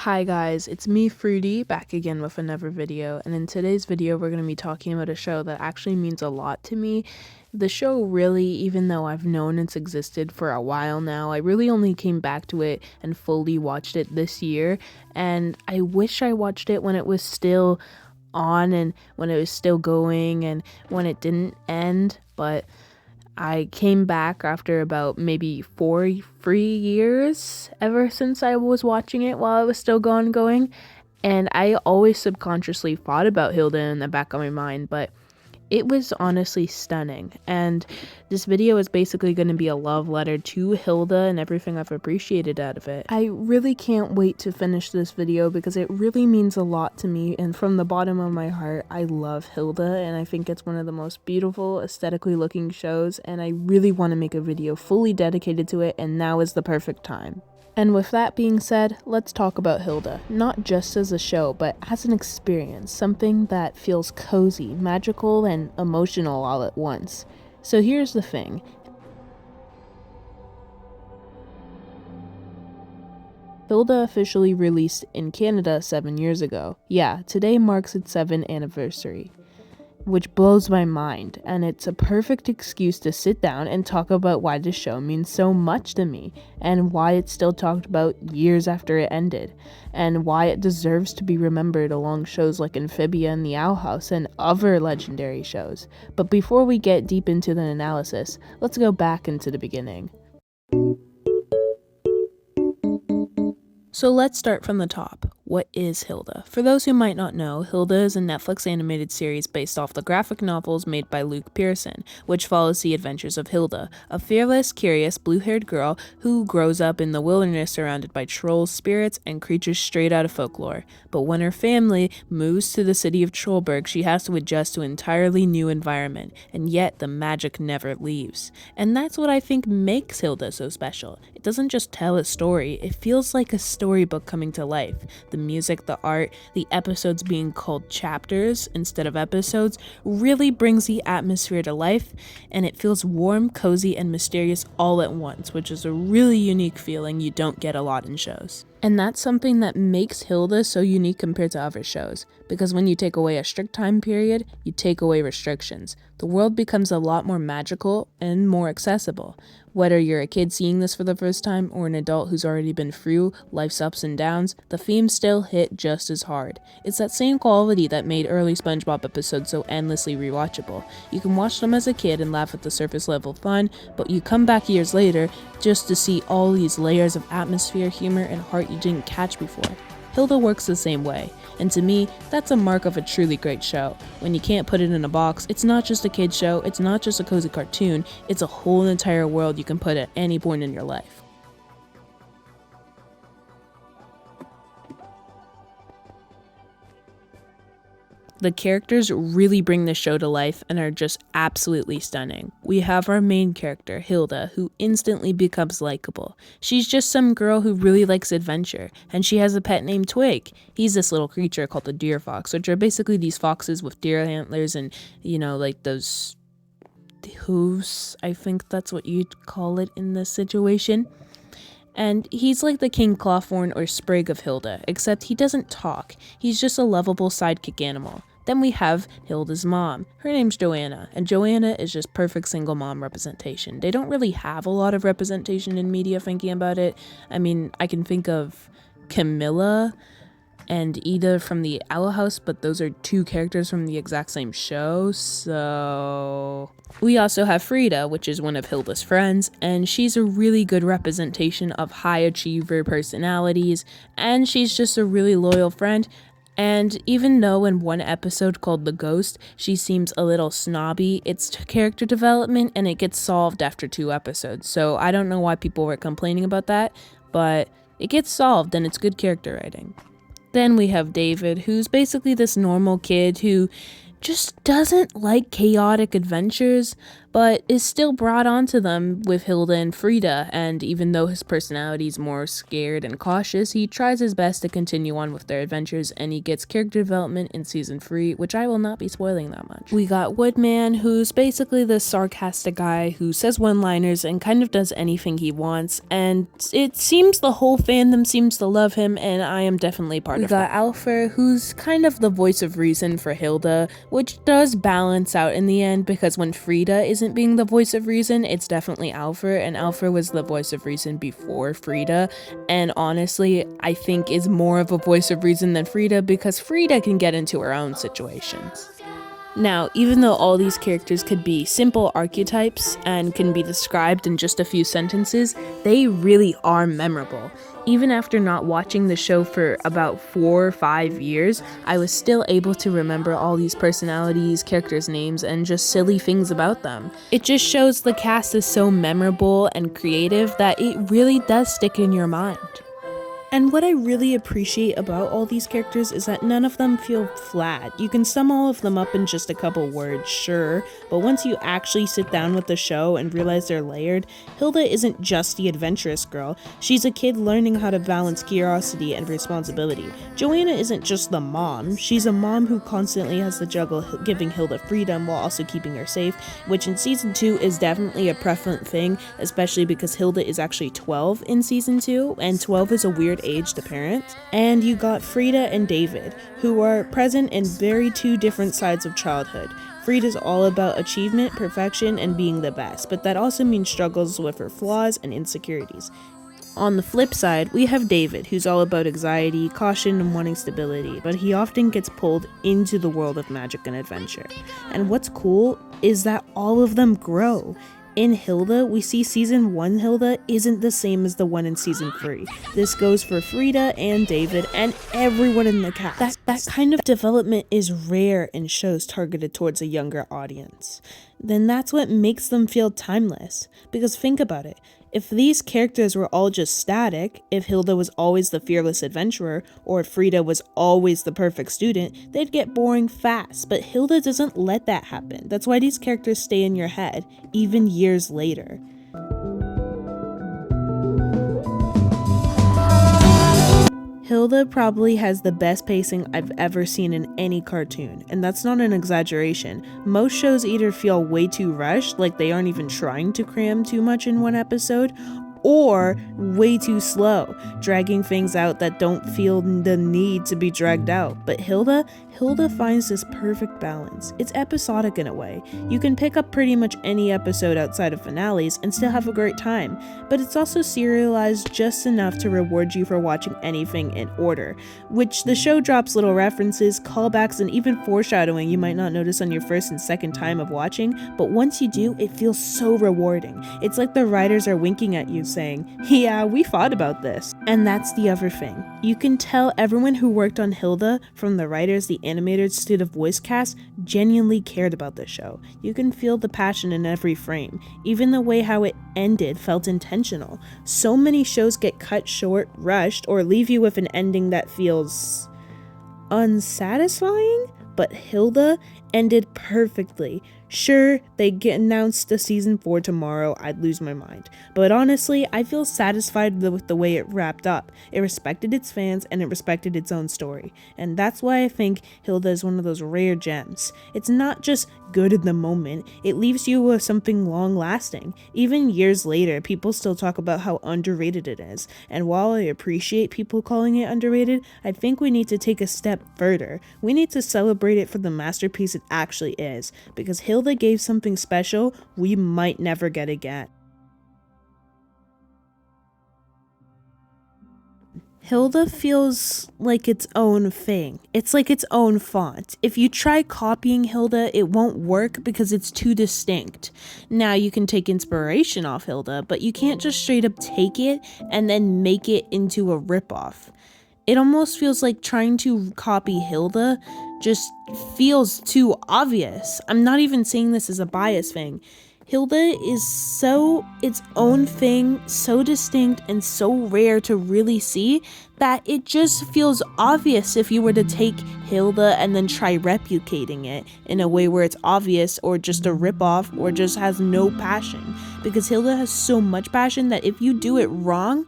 Hi guys, it's me Fruity back again with another video, and in today's video we're going to be talking about a show that actually means a lot to me. The show really, even though I've known it's existed for a while now, I really only came back to it and fully watched it this year, and I wish I watched it when it was still on and when it was still going and when it didn't end, but I came back after about maybe 3 years ever since I was watching it while it was still going. And I always subconsciously thought about Hilda in the back of my mind, but it was honestly stunning. And this video is basically going to be a love letter to Hilda and everything I've appreciated out of it. I really can't wait to finish this video because it really means a lot to me, and from the bottom of my heart, I love Hilda and I think it's one of the most beautiful, aesthetically looking shows, and I really want to make a video fully dedicated to it, and now is the perfect time. And with that being said, let's talk about Hilda, not just as a show, but as an experience, something that feels cozy, magical, and emotional all at once. So here's the thing. Hilda officially released in Canada 7 years ago. Yeah, today marks its 7th anniversary, which blows my mind, and it's a perfect excuse to sit down and talk about why this show means so much to me, and why it's still talked about years after it ended, and why it deserves to be remembered along shows like Amphibia and the Owl House and other legendary shows. But before we get deep into the analysis, let's go back into the beginning. So let's start from the top. What is Hilda? For those who might not know, Hilda is a Netflix animated series based off the graphic novels made by Luke Pearson, which follows the adventures of Hilda, a fearless, curious, blue-haired girl who grows up in the wilderness surrounded by trolls, spirits, and creatures straight out of folklore. But when her family moves to the city of Trolberg, she has to adjust to an entirely new environment, and yet the magic never leaves. And that's what I think makes Hilda so special. It doesn't just tell a story, it feels like a storybook coming to life. The music, the art, the episodes being called chapters instead of episodes really brings the atmosphere to life, and it feels warm, cozy, and mysterious all at once, which is a really unique feeling you don't get a lot in shows. And that's something that makes Hilda so unique compared to other shows, because when you take away a strict time period, you take away restrictions. The world becomes a lot more magical and more accessible. Whether you're a kid seeing this for the first time or an adult who's already been through life's ups and downs, the themes still hit just as hard. It's that same quality that made early SpongeBob episodes so endlessly rewatchable. You can watch them as a kid and laugh at the surface level fun, but you come back years later just to see all these layers of atmosphere, humor, and heart you didn't catch before. Hilda works the same way, and to me, that's a mark of a truly great show. When you can't put it in a box, it's not just a kid's show, it's not just a cozy cartoon, it's a whole entire world you can put at any point in your life. The characters really bring the show to life and are just absolutely stunning. We have our main character, Hilda, who instantly becomes likable. She's just some girl who really likes adventure, and she has a pet named Twig. He's this little creature called the deerfox, which are basically these foxes with deer antlers and, like those hooves, I think that's what you'd call it in this situation. And he's like the King Clawthorn or Sprig of Hilda, except he doesn't talk. He's just a lovable sidekick animal. Then we have Hilda's mom. Her name's Joanna, and Joanna is just perfect single mom representation. They don't really have a lot of representation in media thinking about it. I mean, I can think of Camilla and Ida from the Owl House, but those are two characters from the exact same show, so... We also have Frida, which is one of Hilda's friends, and she's a really good representation of high achiever personalities, and she's just a really loyal friend. And even though in one episode called The Ghost, she seems a little snobby, it's character development and it gets solved after 2 episodes, so I don't know why people were complaining about that, but it gets solved and it's good character writing. Then we have David, who's basically this normal kid who just doesn't like chaotic adventures, but is still brought onto them with Hilda and Frida, and even though his personality is more scared and cautious, he tries his best to continue on with their adventures, and he gets character development in season 3, which I will not be spoiling that much. We got Woodman, who's basically the sarcastic guy who says one-liners and kind of does anything he wants, and it seems the whole fandom seems to love him, and I am definitely part of that. We got Alfred, who's kind of the voice of reason for Hilda, which does balance out in the end, because when Frida isn't being the voice of reason, it's definitely Alfred, and Alfred was the voice of reason before Frida, and honestly, I think is more of a voice of reason than Frida, because Frida can get into her own situations. Now, even though all these characters could be simple archetypes and can be described in just a few sentences, they really are memorable. Even after not watching the show for about 4 or 5 years, I was still able to remember all these personalities, characters' names, and just silly things about them. It just shows the cast is so memorable and creative that it really does stick in your mind. And what I really appreciate about all these characters is that none of them feel flat. You can sum all of them up in just a couple words, sure, but once you actually sit down with the show and realize they're layered, Hilda isn't just the adventurous girl. She's a kid learning how to balance curiosity and responsibility. Joanna isn't just the mom. She's a mom who constantly has to juggle giving Hilda freedom while also keeping her safe, which in season 2 is definitely a prevalent thing, especially because Hilda is actually 12 in season 2, and 12 is a weird age to parent. And you got Frida and David, who are present in very two different sides of childhood. Frida's all about achievement, perfection, and being the best, but that also means struggles with her flaws and insecurities. On the flip side, we have David, who's all about anxiety, caution, and wanting stability, but he often gets pulled into the world of magic and adventure. And what's cool is that all of them grow. In Hilda, we see season 1 Hilda isn't the same as the one in season 3. This goes for Frida and David and everyone in the cast. That kind of development is rare in shows targeted towards a younger audience. Then that's what makes them feel timeless. Because think about it. If these characters were all just static, if Hilda was always the fearless adventurer, or if Frida was always the perfect student, they'd get boring fast, but Hilda doesn't let that happen. That's why these characters stay in your head, even years later. Hilda probably has the best pacing I've ever seen in any cartoon, and that's not an exaggeration. Most shows either feel way too rushed, like they aren't even trying to cram too much in one episode, or way too slow, dragging things out that don't feel the need to be dragged out. But Hilda finds this perfect balance. It's episodic in a way. You can pick up pretty much any episode outside of finales and still have a great time, but it's also serialized just enough to reward you for watching anything in order, which the show drops little references, callbacks, and even foreshadowing you might not notice on your first and second time of watching, but once you do, it feels so rewarding. It's like the writers are winking at you saying, yeah, we thought about this. And that's the other thing. You can tell everyone who worked on Hilda, from the writers, the animators to the voice cast, genuinely cared about the show. You can feel the passion in every frame. Even the way how it ended felt intentional. So many shows get cut short, rushed, or leave you with an ending that feels unsatisfying, but Hilda ended perfectly. Sure, they get announced a season 4 tomorrow, I'd lose my mind. But honestly, I feel satisfied with the way it wrapped up. It respected its fans and it respected its own story. And that's why I think Hilda is one of those rare gems. It's not just good in the moment, it leaves you with something long lasting. Even years later, people still talk about how underrated it is. And while I appreciate people calling it underrated, I think we need to take a step further. We need to celebrate it for the masterpiece it actually is, because Hilda gave something special we might never get again. Hilda feels like its own thing. It's like its own font. If you try copying Hilda, it won't work because it's too distinct. Now, you can take inspiration off Hilda, but you can't just straight up take it and then make it into a ripoff. It almost feels like trying to copy Hilda just feels too obvious. I'm not even saying this as a bias thing. Hilda is so its own thing, so distinct and so rare to really see that it just feels obvious if you were to take Hilda and then try replicating it in a way where it's obvious or just a ripoff or just has no passion. Because Hilda has so much passion that if you do it wrong,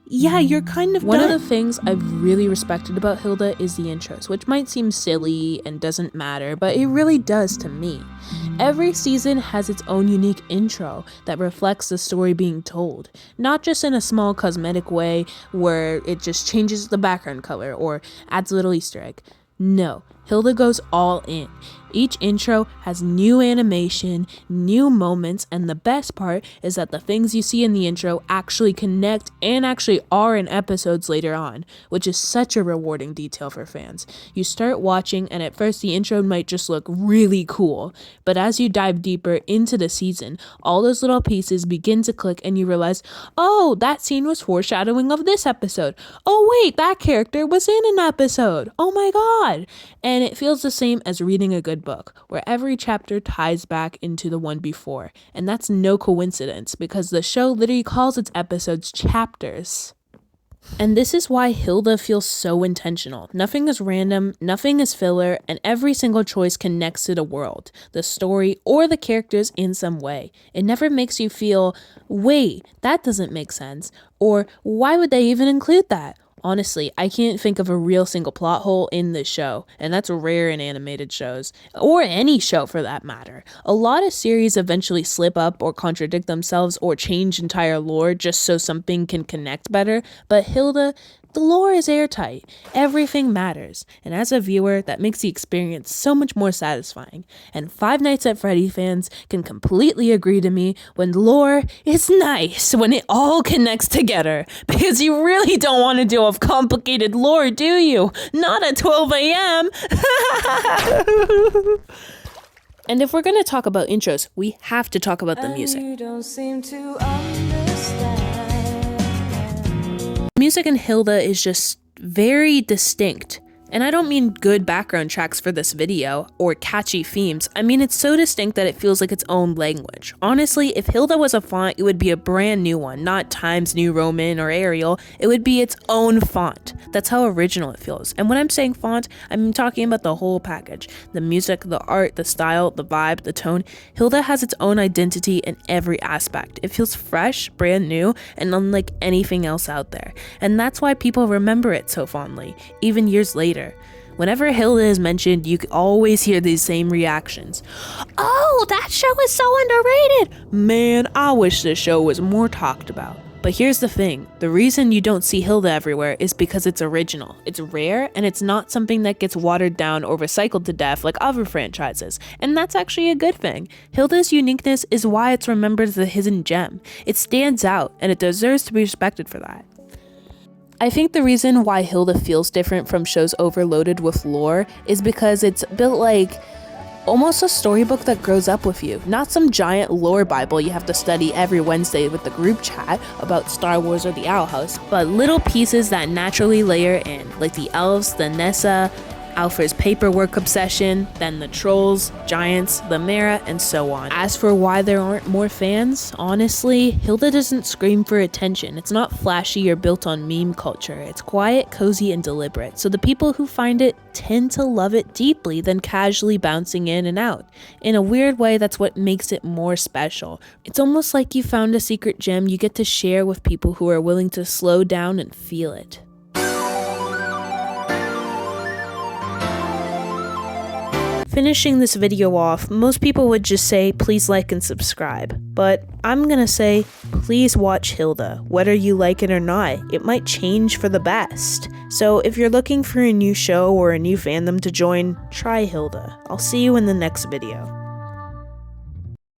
yeah, you're kind of One done. of the things I've really respected about Hilda is the intros, which might seem silly and doesn't matter, but it really does to me. Every season has its own unique intro that reflects the story being told, not just in a small cosmetic way where it just changes the background color or adds a little Easter egg. No, Hilda goes all in. Each intro has new animation, new moments, and the best part is that the things you see in the intro actually connect and actually are in episodes later on, which is such a rewarding detail for fans. You start watching and at first the intro might just look really cool, but as you dive deeper into the season, all those little pieces begin to click and you realize, oh, that scene was foreshadowing of this episode. Oh wait, that character was in an episode. Oh my god. And it feels the same as reading a good book, where every chapter ties back into the one before. And that's no coincidence, because the show literally calls its episodes chapters. And this is why Hilda feels so intentional. Nothing is random, nothing is filler, and every single choice connects to the world, the story, or the characters in some way. It never makes you feel, wait, that doesn't make sense, or why would they even include that? Honestly, I can't think of a real single plot hole in this show, and that's rare in animated shows, or any show for that matter. A lot of series eventually slip up or contradict themselves or change entire lore just so something can connect better, but Hilda, the lore is airtight. Everything matters, and as a viewer, that makes the experience so much more satisfying. And Five Nights at Freddy fans can completely agree to me when lore is nice, when it all connects together, because you really don't want to deal with complicated lore, do you? Not at 12 a.m. And if we're going to talk about intros, we have to talk about the music. You don't seem to understand. Music in Hilda is just very distinct. And I don't mean good background tracks for this video or catchy themes. I mean, it's so distinct that it feels like its own language. Honestly, if Hilda was a font, it would be a brand new one, not Times New Roman or Arial. It would be its own font. That's how original it feels. And when I'm saying font, I'm talking about the whole package. The music, the art, the style, the vibe, the tone. Hilda has its own identity in every aspect. It feels fresh, brand new, and unlike anything else out there. And that's why people remember it so fondly, even years later. Whenever Hilda is mentioned, you always hear these same reactions. Oh, that show is so underrated! Man, I wish this show was more talked about. But here's the thing, the reason you don't see Hilda everywhere is because it's original. It's rare, and it's not something that gets watered down or recycled to death like other franchises. And that's actually a good thing. Hilda's uniqueness is why it's remembered as a hidden gem. It stands out, and it deserves to be respected for that. I think the reason why Hilda feels different from shows overloaded with lore is because it's built like almost a storybook that grows up with you. Not some giant lore bible you have to study every Wednesday with the group chat about Star Wars or the Owl House, but little pieces that naturally layer in, like the elves, the Nessa, Alfred's paperwork obsession, then the trolls, giants, the Mara, and so on. As for why there aren't more fans, honestly, Hilda doesn't scream for attention. It's not flashy or built on meme culture. It's quiet, cozy, and deliberate. So the people who find it tend to love it deeply than casually bouncing in and out. In a weird way, that's what makes it more special. It's almost like you found a secret gem you get to share with people who are willing to slow down and feel it. Finishing this video off, most people would just say please like and subscribe, but I'm gonna say please watch Hilda. Whether you like it or not, it might change for the best. So if you're looking for a new show or a new fandom to join, try Hilda. I'll see you in the next video.